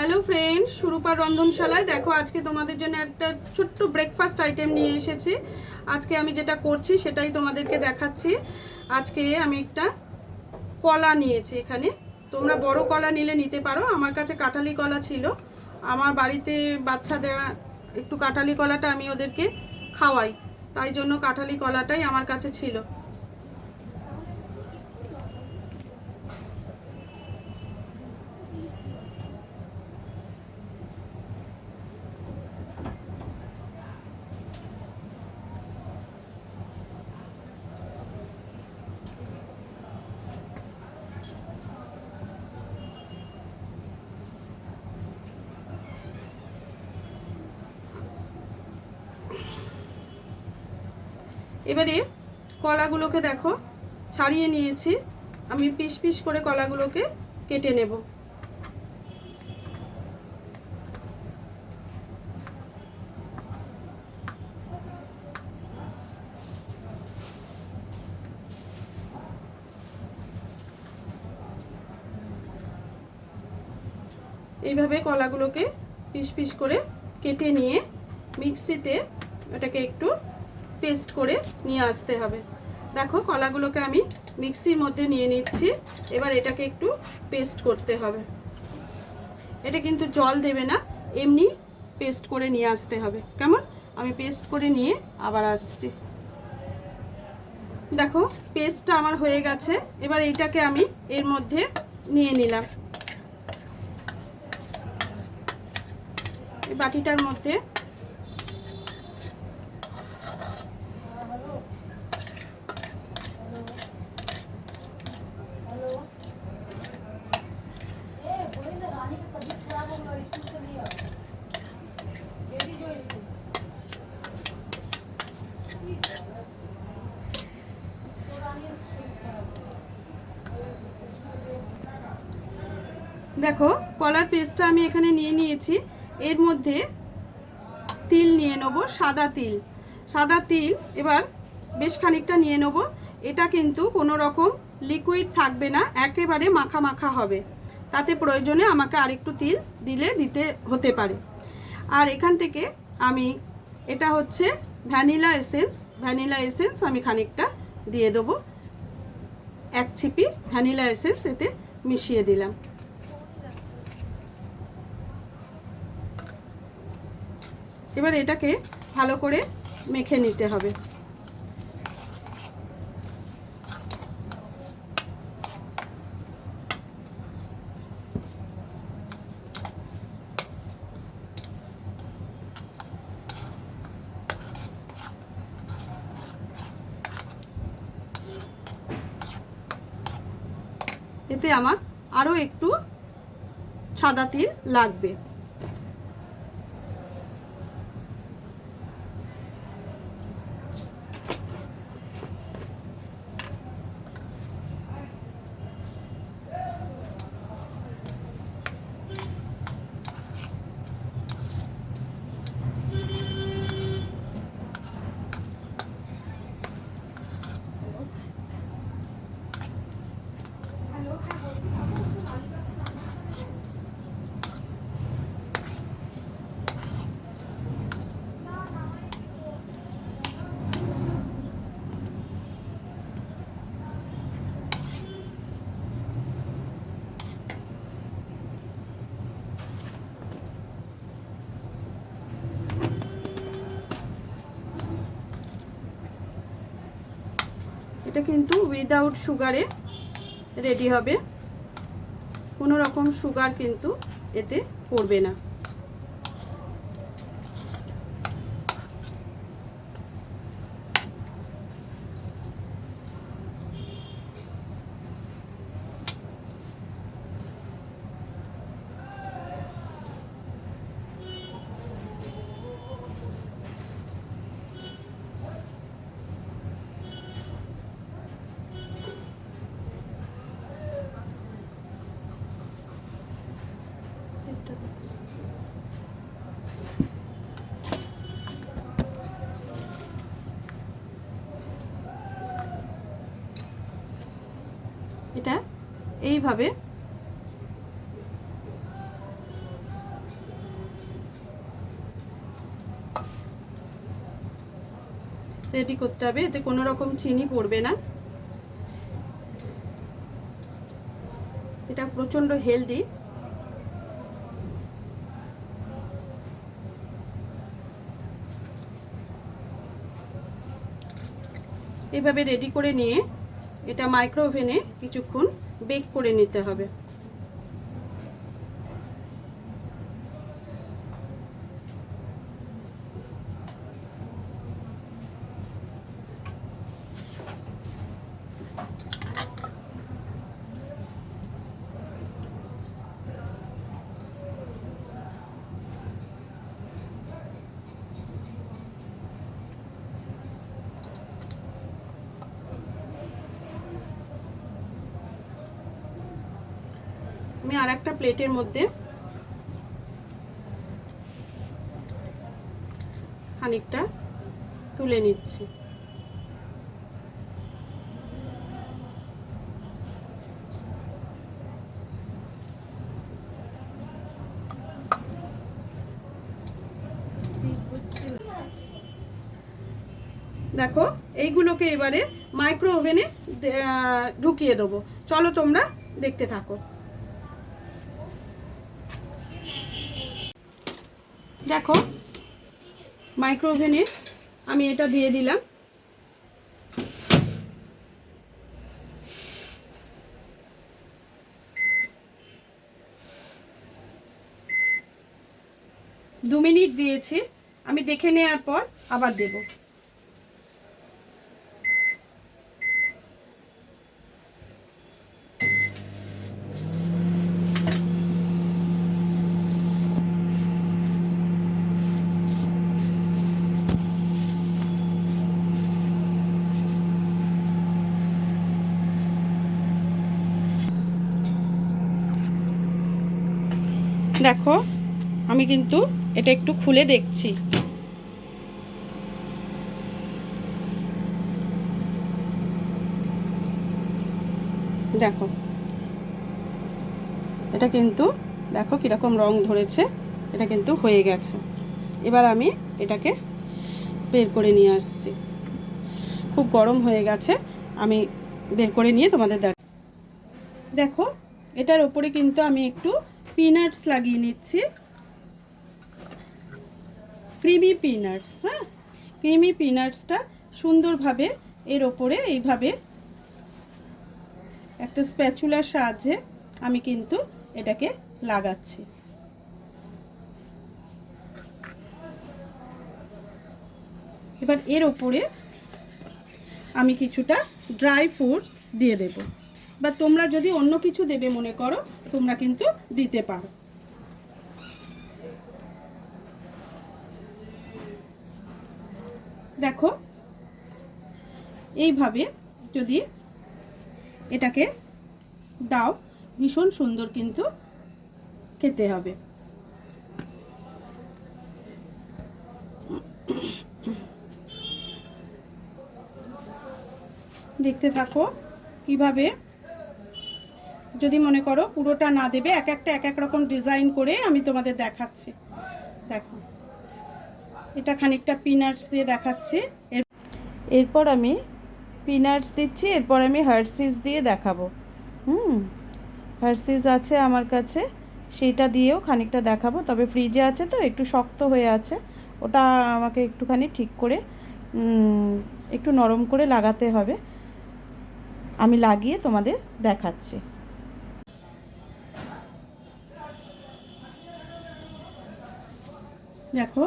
Hello friend, সুরূপার রন্ধনশালায় দেখো আজকে তোমাদের জন্য একটা ছোট্ট ব্রেকফাস্ট আইটেম নিয়ে এসেছি। আজকে আমি যেটা করছি সেটাই তোমাদেরকে দেখাচ্ছি। আজকে আমি একটা কলা নিয়েছি। এখানে তোমরা বড় কলা নিলে নিতে পারো, আমার কাছে কাঁঠালি কলা ছিল। আমার বাড়িতে বাচ্চাদের একটু কাঁঠালি কলাটা আমি ওদেরকে খাওয়াই, তাই জন্য কাঁঠালি কলাটাই আমার কাছে ছিল। এবারে কলাগুলোকে দেখো ছাড়িয়ে নিয়েছি, আমি পিস পিস করে কলাগুলোকে কেটে নেব। এইভাবে কলাগুলোকে পিস পিস করে কেটে নিয়ে মিক্সিতে এটাকে একটু পেস্ট করে নিয়ে আসতে হবে। দেখো কলাগুলোকে আমি মিক্সির মধ্যে নিয়ে নিচ্ছি। এবার এটাকে একটু পেস্ট করতে হবে। এটা কিন্তু জল দেবে না, এমনি পেস্ট করে নিয়ে আসতে হবে। কেমন? আমি পেস্ট করে নিয়ে আবার আসছি। দেখো পেস্টটা আমার হয়ে গেছে। এবার এইটাকে আমি এর মধ্যে নিয়ে নিলাম, এই বাটিটার মধ্যে। দেখো কলার পেস্টটা আমি এখানে নিয়ে নিয়েছি। এর মধ্যে তিল নিয়ে নেব, সাদা তিল। সাদা তিল এবার বেশ খানিকটা নিয়ে নেব। এটা কিন্তু কোনো রকম লিকুইড থাকবে না, একেবারে মাখা মাখা হবে। তাতে প্রয়োজনে আমাকে আরেকটু তিল দিতে হতে পারে। আর এখান থেকে আমি, এটা হচ্ছে ভ্যানিলা এসেন্স আমি খানিকটা দিয়ে দেবো। এক ছিপি ভ্যানিলা এসেন্স এতে মিশিয়ে দিলাম। এবার এটাকে ভালো করে মেখে নিতে হবে। এতে আমার আরও একটু সাদা তিল লাগবে। এটা কিন্তু উইদাউট সুগারে রেডি হবে, কোনো রকম সুগার কিন্তু এতে পড়বে না। এটা এইভাবে রেডি করতে হবে, এতে কোনো রকম চিনি পড়বে না। এটা প্রচণ্ড হেলদি। এইভাবে রেডি করে নিয়ে এটা মাইক্রো ওভেনে কিছুক্ষণ বেক করে নিতে হবে। আমি আর একটা প্লেটের মধ্যে খানিকটা তুলে নিচ্ছি। দেখো এইগুলোকে এবারে মাইক্রো ওভেনে ঢুকিয়ে দেবো। চলো তোমরা দেখতে থাকো। দেখো মাইক্রো ওভেনে আমি এটা দিয়ে দিলাম। দু মিনিট দিয়েছি, আমি দেখে নেওয়ার পর আবার দেব। দেখো আমি কিন্তু এটা একটু খুলে দেখছি। দেখো এটা কিন্তু দেখো কীরকম রং ধরেছে, এটা কিন্তু হয়ে গেছে। এবার আমি এটাকে বের করে নিয়ে আসছি। খুব গরম হয়ে গেছে, আমি বের করে নিয়ে তোমাদের দেখো এটার ওপরে কিন্তু আমি একটু পিনাটস লাগিয়ে নিচ্ছি, ক্রিমি পিনাটস। হ্যাঁ, ক্রিমি পিনাটসটা সুন্দরভাবে এর ওপরে এইভাবে একটা স্প্যাচুলার সাহায্যে আমি কিন্তু এটাকে লাগাচ্ছি। এবার এর ওপরে আমি কিছুটা ড্রাই ফ্রুটস দিয়ে দেব, বা তোমরা যদি অন্য কিছু দেবে মনে করো তোমরা কিন্তু দিতে পারো। দেখো এইভাবে যদি এটাকে দাও ভীষণ সুন্দর কিন্তু খেতে হবে। দেখতে থাকো কিভাবে, যদি মনে করো পুরোটা না দেবে, এক একটা এক এক রকম ডিজাইন করে আমি তোমাদের দেখাচ্ছি। দেখো এটা খানিকটা পিনাটস দিয়ে দেখাচ্ছি, এরপর আমি পিনাটস দিচ্ছি, এরপর আমি হার্সিস দিয়ে দেখাবো। হার্সিস আছে আমার কাছে, সেটা দিয়েও খানিকটা দেখাবো। তবে ফ্রিজে আছে তো একটু শক্ত হয়ে আছে, ওটা আমাকে একটুখানি ঠিক করে একটু নরম করে লাগাতে হবে। আমি লাগিয়ে তোমাদের দেখাচ্ছি। দেখো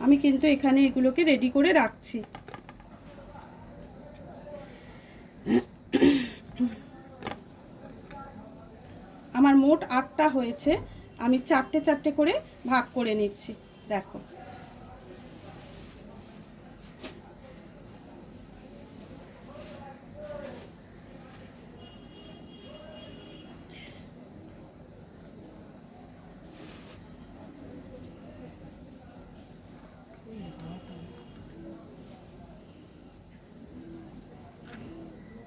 আমি কিন্তু এখানে এগুলোকে রেডি করে রাখছি। আমার মোট 8টা হয়েছে, আমি 4টে 4টে করে ভাগ করে নিচ্ছি। দেখো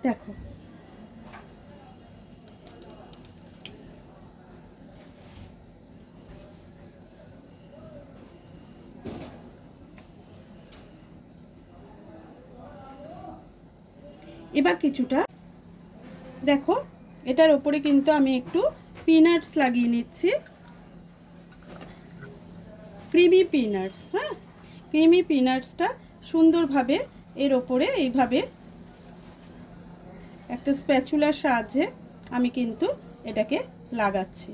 দেখো এবার কিছুটা দেখো এটার ওপরে কিন্তু আমি একটু পিনাটস লাগিয়ে নিচ্ছি, ক্রিমি পিনাটস। হ্যাঁ, ক্রিমি পিনাটসটা সুন্দরভাবে এর ওপরে এইভাবে একটা স্প্যাচুলার সাহায্যে আমি কিন্তু এটাকে লাগাচ্ছি।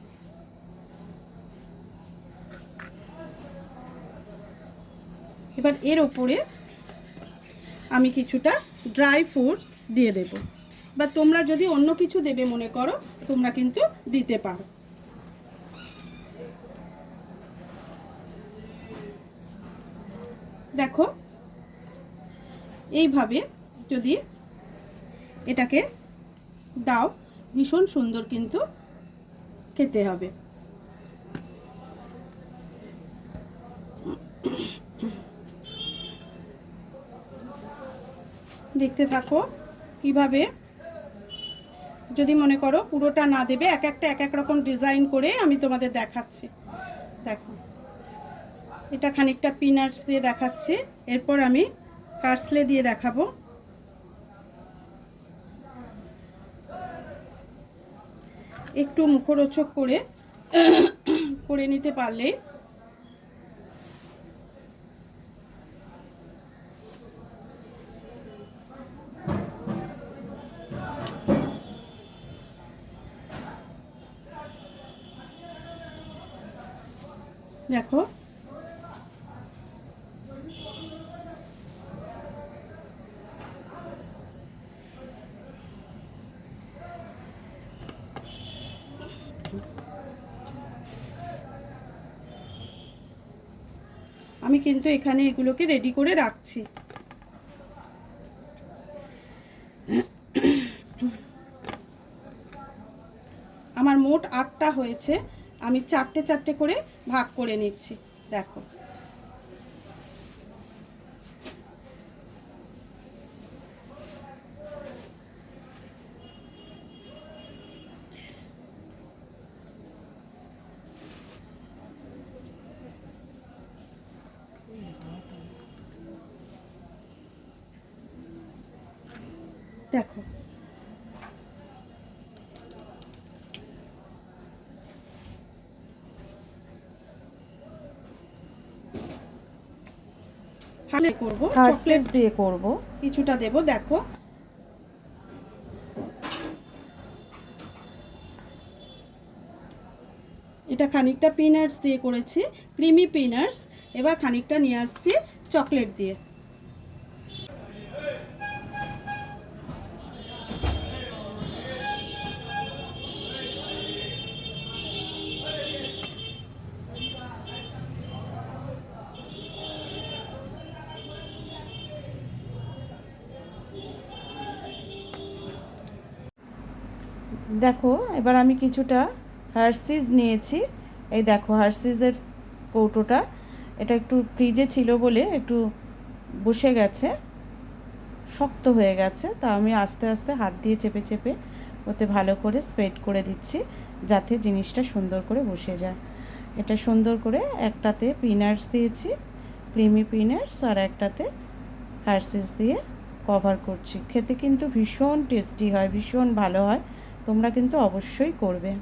এবার এর ওপরে আমি কিছুটা ড্রাই ফ্রুটস দিয়ে দেব, বা তোমরা যদি অন্য কিছু দেবে মনে করো তোমরা কিন্তু দিতে পারো। দেখো এইভাবে যদি এটাকে দাও ভীষণ সুন্দর কিন্তু খেতে হবে। দেখতে থাকো কিভাবে, যদি মনে করো পুরোটা না দেবে এক একটা এক এক রকম ডিজাইন করে আমি তোমাদের দেখাচ্ছি। দেখো এটা খানিকটা পিনাটস দিয়ে দেখাচ্ছি, এরপর আমি পার্সলে দিয়ে দেখাবো। একটু মুখরোচক করে করে নিতে পারলে দেখো আমি কিন্তু এখানে এগুলোকে রেডি করে রাখছি। আমার মোট 8টা হয়েছে, আমি চারটে চারটে করে ভাগ করে নিচ্ছি। দেখো দেখো হালে করব, চকলেট দিয়ে করব, কিছুটা দেব। দেখো এটা খানিকটা পিনাটস দিয়ে করেছি, ক্রিমি পিনাটস। এবার খানিকটা নিয়ে আসছি চকলেট দিয়ে। দেখো এবার আমি কিছুটা হার্সিজ নিয়েছি, এই দেখো হার্সিজের কৌটোটা, এটা একটু ফ্রিজে ছিল বলে একটু বসে গেছে, শক্ত হয়ে গেছে, তা আমি আস্তে আস্তে হাত দিয়ে চেপে চেপে ওতে ভালো করে স্প্রেড করে দিচ্ছি যাতে জিনিসটা সুন্দর করে বসে যায়। এটা সুন্দর করে একটাতে পিনাটস দিয়েছি, ক্রিমি পিনাটস, আর একটাতে হার্সিস দিয়ে কভার করছি। খেতে কিন্তু ভীষণ টেস্টি হয়, ভীষণ ভালো হয়, তোমরা কিন্তু অবশ্যই করবে।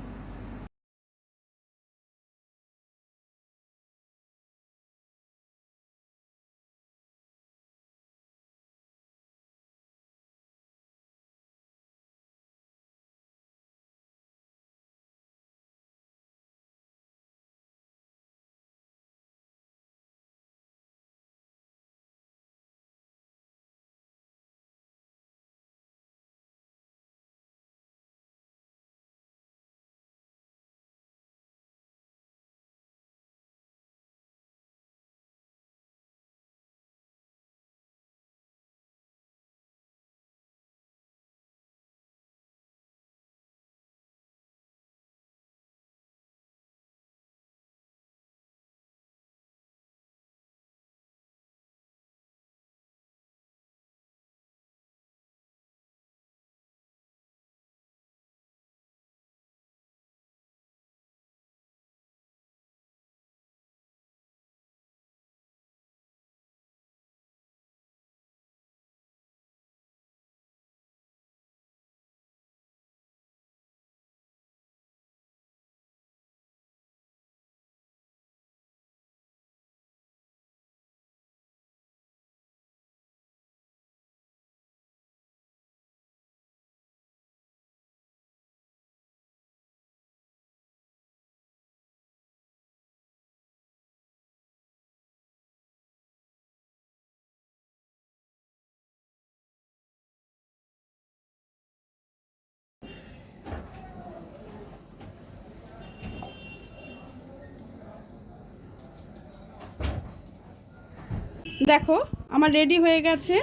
দেখো আমার রেডি হয়ে গেছে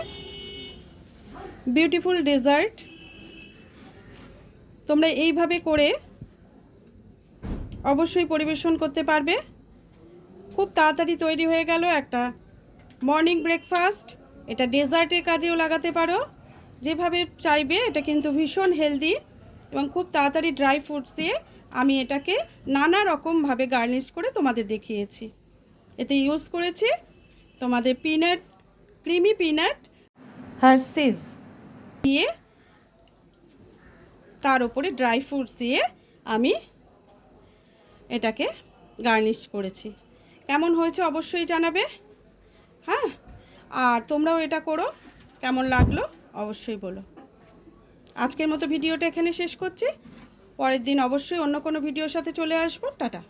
বিউটিফুল ডেজার্ট। তোমরা এইভাবে করে অবশ্যই পরিবেশন করতে পারবে। খুব তাড়াতাড়ি তৈরি হয়ে গেল একটা মর্নিং ব্রেকফাস্ট। এটা ডেজার্টের কাজেও লাগাতে পারো, যেভাবে চাইবে। এটা কিন্তু ভীষণ হেলদি এবং খুব তাড়াতাড়ি ড্রাই ফ্রুটস দিয়ে আমি এটাকে নানা রকমভাবে গার্নিশ করে তোমাদের দেখিয়েছি। এতে ইউজ করেছি তোমাদের পিনাট, ক্রিমি পিনাট হার্সিস দিয়ে, তার উপরে ড্রাই ফ্রুটস দিয়ে আমি এটাকে গার্নিশ করেছি। কেমন হয়েছে অবশ্যই জানাবে। হ্যাঁ, আর তোমরাও এটা করো, কেমন লাগলো অবশ্যই বলো। আজকের মতো ভিডিওটা এখানে শেষ করছি। পরের দিন অবশ্যই অন্য কোনো ভিডিওর সাথে চলে আসবো। টাটা।